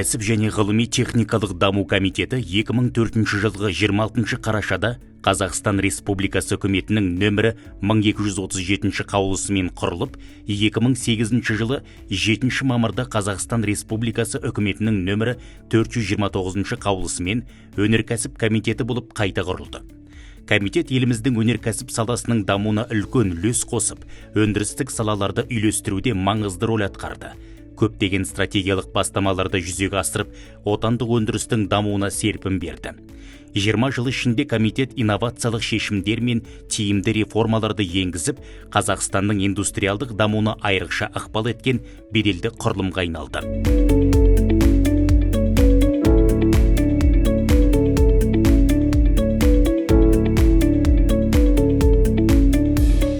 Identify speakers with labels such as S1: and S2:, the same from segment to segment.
S1: Өнеркәсіп және ғылыми техникалық даму комитеті 2004 жылғы 26 қарашада Қазақстан Республикасы үкіметінің нөмірі 1237 қаулысымен құрылып, 2008 жылы 7 мамырда Қазақстан Республикасы үкіметінің нөмірі 429 қаулысымен өнеркәсіп комитеті болып қайта құрылды. Комитет еліміздің өнеркәсіп саласының дамуына үлкен үлес қосып, өндірістік салаларды үйлестіруде маңызды рөл атқарды. Көптеген стратегиялық бастамаларды жүзеге асырып, отандық өндірістің дамуына серпін берді. 20 жыл ішінде комитет инновациялық шешімдер мен тиімді реформаларды енгізіп, Қазақстанның индустриалдық дамуына айрықша ықпал еткен беделді құрылымға айналды.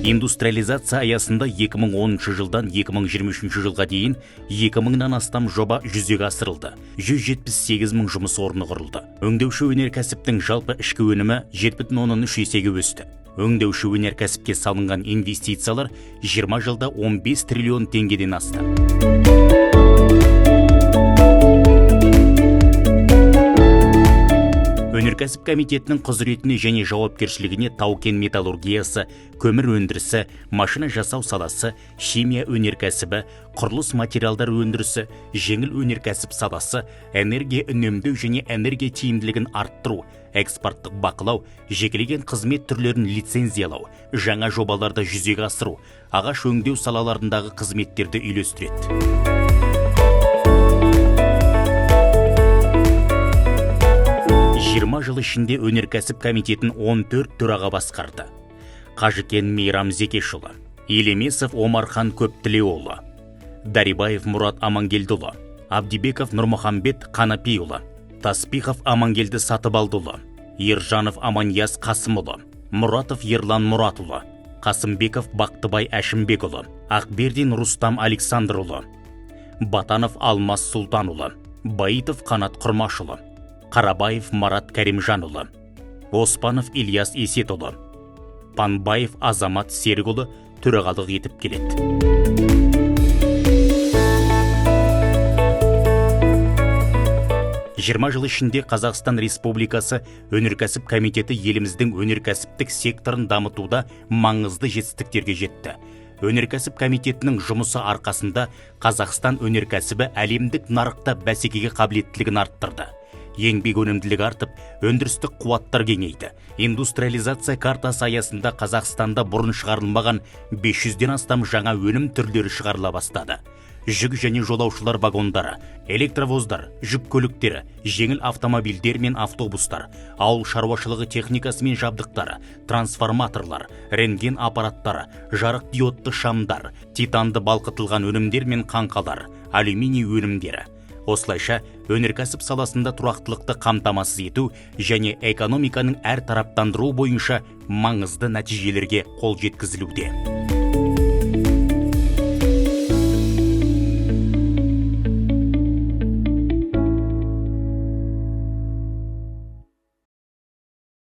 S1: Индустриализация аясында 2010 жылдан 2023 жылға дейін 2000-нан астам жоба жүзеге асырылды. 178 мың жұмыс орны құрылды. Өңдеуші өнеркәсіптің жалпы ішкі өнімі 7,3 есеге өсті. Өңдеуші өнеркәсіпке салынған инвестициялар 20 жылда 15 триллион теңгеден асты. Өнеркәсіп комитетінің құзыретіне және жауапкершілігіне тау-кен металлургиясы, көмір өндірісі, машина жасау саласы, химия өнеркәсібі, құрылыс материалдар өндірісі, жеңіл өнеркәсіп саласы, энергия үнемдеу және энергия тиімділігін арттыру, экспорттық бақылау, жекелеген қызмет түрлерін лицензиялау, жаңа жобаларды жүзеге асыру, ағаш өңдеу салаларындағы қызметтерді үйлестіреді. 20 жыл ішінде өнеркәсіп комитетін 14 төраға басқарды. Қажыкен Мейрам Зекешұлы, Елемесов Омархан Көптілеуұлы, Дарибаев Мұрат Амангелдұлы, Абдибеков Нұрмұхамбет Қанапиұлы, Таспихов Амангелді Сатыбалдұлы, Ержанов Аманияз Қасымұлы, Мұратов Ерлан Мұратұлы, Қасымбеков Бақтыбай Әшімбекұлы, Ақбердин Рустам Александрұлы, Батанов Алмас Сұлтанұлы, Баитов Қанат Құрмашұлы, Қарабаев Марат Кәримжанұлы, Оспанов Ильяс Есетұлы, Панбаев Азамат Серікұлы төрағалық етіп келеді. Жыл ішінде Қазақстан Республикасы өнеркәсіп комитеті еліміздің өнеркәсіптік секторын дамытуда маңызды жетістіктерге жетті. Өнеркәсіп комитетінің жұмысы арқасында Қазақстан өнеркәсібі әлемдік нарықта бәсекеге қабілеттілігін арттырды. Еңбек өнімділігі артып, өндірістік қуаттар кеңейді. Индустриализация картасы аясында Қазақстанда бұрын шығарылмаған 500-ден астам жаңа өнім түрлері шығарыла бастады. Жүк және жолаушылар вагондары, электровоздар, жүк көліктері, жеңіл автомобильдер мен автобустар, ауыл шаруашылығы техникасы мен жабдықтары, трансформаторлар, рентген аппараттары, жарық диодты шамдар, титанды балқытылған өнімдер мен қаңқалар, алюминий өнімдері. Осылайша, өнеркәсіп саласында тұрақтылықты қамтамасыз ету және экономиканың әр тараптандыру бойынша маңызды нәтижелерге қол жеткізілуде.